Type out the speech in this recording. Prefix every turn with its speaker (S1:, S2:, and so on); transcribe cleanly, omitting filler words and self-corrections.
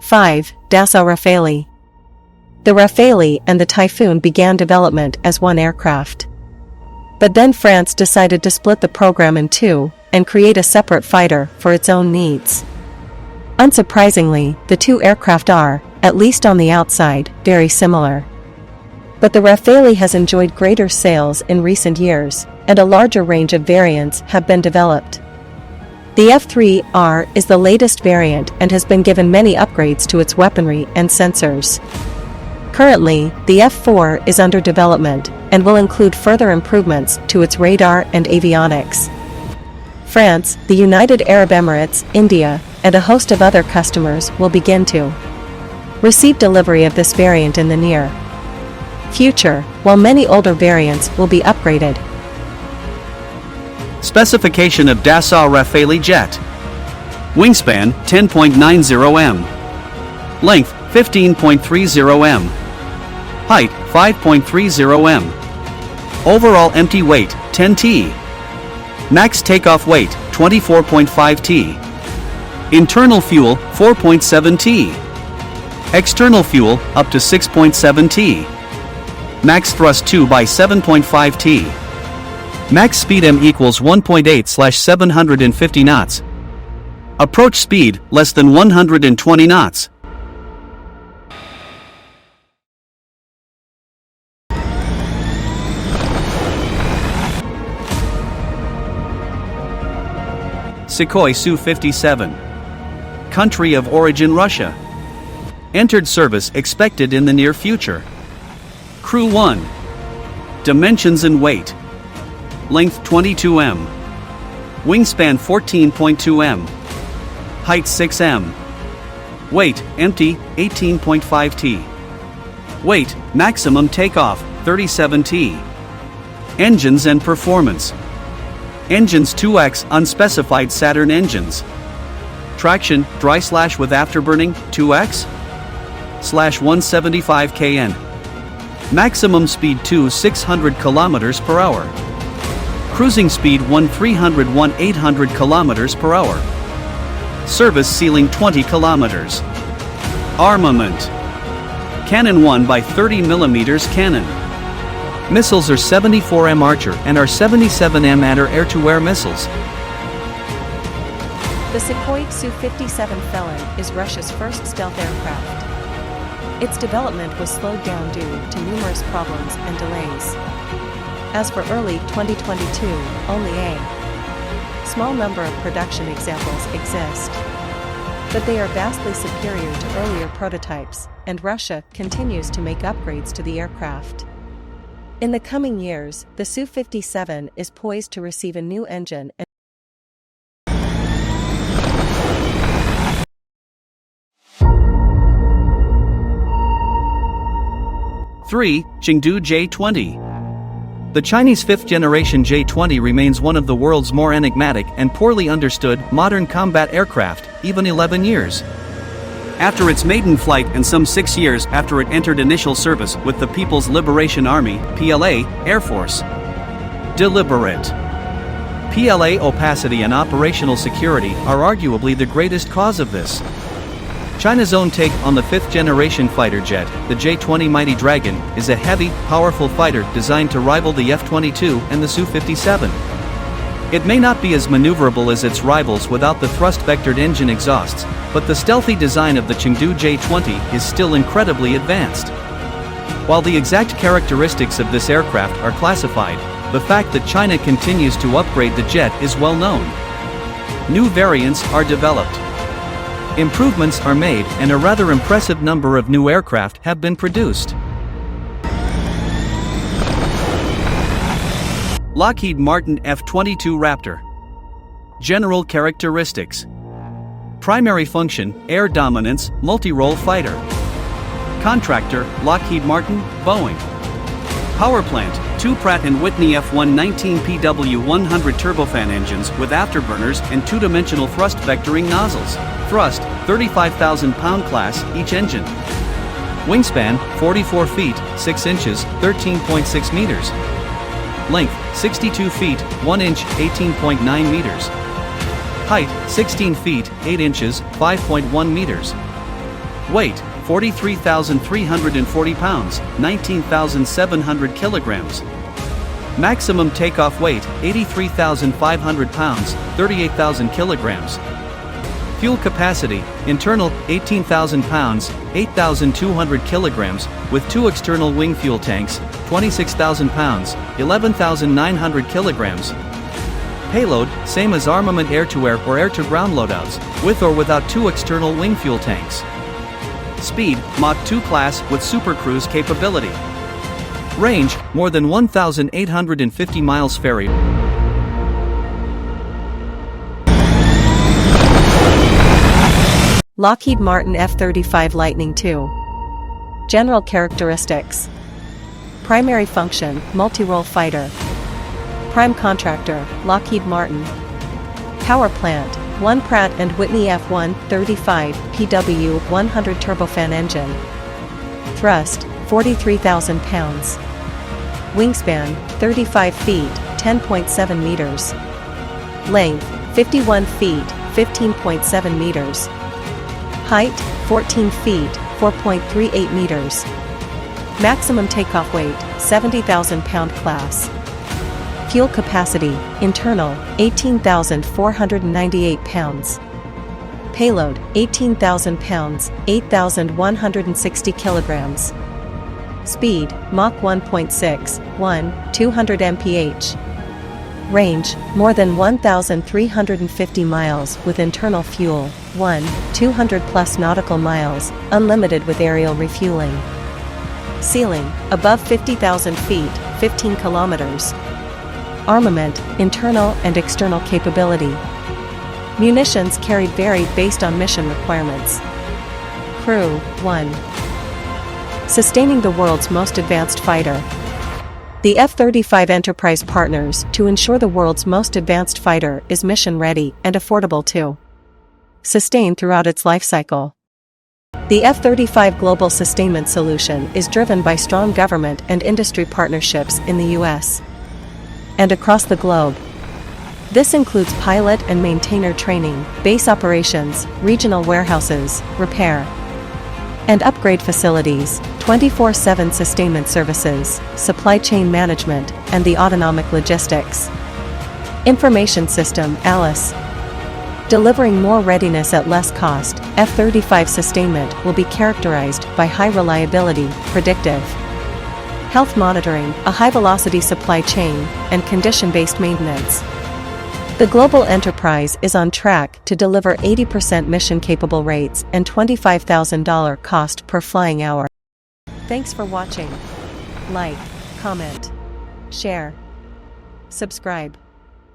S1: 5. Dassault Rafale. The Rafale and the Typhoon began development as one aircraft. But then France decided to split the program in two and create a separate fighter for its own needs. Unsurprisingly, the two aircraft are, at least on the outside, very similar. But the Rafale has enjoyed greater sales in recent years, and a larger range of variants have been developed. The F-35 is the latest variant and has been given many upgrades to its weaponry and sensors. Currently, the F-4 is under development and will include further improvements to its radar and avionics. France, the United Arab Emirates, India, and a host of other customers will begin to receive delivery of this variant in the near future, while many older variants will be upgraded.
S2: Specification of Dassault Rafale jet. Wingspan 10.90 m. Length 15.30 m. Height 5.30 m. Overall empty weight 10 t. Max takeoff weight 24.5 t. Internal fuel 4.7 t. External fuel up to 6.7 t. Max thrust 2 by 7.5 t. Max speed m equals 1.8/750 knots. Approach speed less than 120 knots. Sukhoi Su-57. Country of origin Russia. Entered service expected in the near future. Crew 1. Dimensions and weight. Length 22 m. Wingspan 14.2 m. Height 6 m. Weight, empty, 18.5 t. Weight, maximum takeoff, 37 t. Engines and performance. Engines 2X unspecified Saturn engines. Traction, dry/ with afterburning, 2X/175 kN. Maximum speed 600 km per hour. Cruising speed 300 800 km per hour. Service ceiling 20 km. Armament. Cannon 1 by 30 mm cannon. Missiles are 74M Archer and are 77M Adder air-to-air missiles.
S1: The Sukhoi Su-57 Felon is Russia's first stealth aircraft. Its development was slowed down due to numerous problems and delays. As for early 2022, only a small number of production examples exist. But they are vastly superior to earlier prototypes, and Russia continues to make upgrades to the aircraft. In the coming years, the Su-57 is poised to receive a new engine and
S2: Chengdu J-20. The Chinese fifth-generation J-20 remains one of the world's more enigmatic and poorly understood modern combat aircraft, even 11 years after its maiden flight and some 6 years after it entered initial service with the People's Liberation Army, PLA, Air Force. Deliberate. PLA opacity and operational security are arguably the greatest cause of this. China's own take on the fifth-generation fighter jet, the J-20 Mighty Dragon, is a heavy, powerful fighter designed to rival the F-22 and the Su-57. It may not be as maneuverable as its rivals without the thrust-vectored engine exhausts, but the stealthy design of the Chengdu J-20 is still incredibly advanced. While the exact characteristics of this aircraft are classified, the fact that China continues to upgrade the jet is well known. New variants are developed. Improvements are made and a rather impressive number of new aircraft have been produced. Lockheed Martin F-35 Raptor. General characteristics. Primary function, air dominance, multi-role fighter. Contractor, Lockheed Martin, Boeing. Power plant, 2 Pratt & Whitney F119 PW100 turbofan engines with afterburners and two-dimensional thrust vectoring nozzles. Thrust, 35,000 pound class, each engine. Wingspan, 44 feet, 6 inches, 13.6 meters. Length, 62 feet, 1 inch, 18.9 meters. Height, 16 feet, 8 inches, 5.1 meters. Weight, 43,340 pounds, 19,700 kilograms. Maximum takeoff weight, 83,500 pounds, 38,000 kilograms. Fuel capacity, internal, 18,000 pounds, 8,200 kilograms, with 2 external wing fuel tanks, 26,000 pounds, 11,900 kilograms. Payload, same as armament air-to-air or air-to-ground loadouts, with or without 2 external wing fuel tanks. Speed, Mach 2 class with supercruise capability. Range, more than 1,850 miles. Ferry.
S1: Lockheed Martin F-35 Lightning II. General characteristics. Primary function, multi-role fighter. Prime contractor, Lockheed Martin. Power plant, 1 Pratt & Whitney F-135 PW100 turbofan engine. Thrust, 43,000 pounds. Wingspan, 35 feet, 10.7 meters. Length, 51 feet, 15.7 meters. Height, 14 feet, 4.38 meters. Maximum takeoff weight, 70,000 pound class. Fuel capacity, internal, 18,498 pounds. Payload, 18,000 pounds, 8,160 kilograms. Speed, Mach 1.6, 200 mph. Range, more than 1,350 miles with internal fuel, 200 plus nautical miles, unlimited with aerial refueling. Ceiling, above 50,000 feet, 15 kilometers. Armament, internal and external capability. Munitions carried varied based on mission requirements. Crew, 1. Sustaining the world's most advanced fighter. The F-35 enterprise partners to ensure the world's most advanced fighter is mission-ready and affordable to sustain throughout its life cycle. The F-35 global sustainment solution is driven by strong government and industry partnerships in the U.S. and across the globe. This includes pilot and maintainer training, base operations, regional warehouses, repair and upgrade facilities, 24/7 sustainment services, supply chain management, and the autonomic logistics. Information System (ALICE). Delivering more readiness at less cost, F-35 sustainment will be characterized by high reliability, predictive health monitoring, a high-velocity supply chain, and condition-based maintenance. The global enterprise is on track to deliver 80% mission-capable rates and $25,000 cost per flying hour. Thanks for watching. Like, comment, share, subscribe.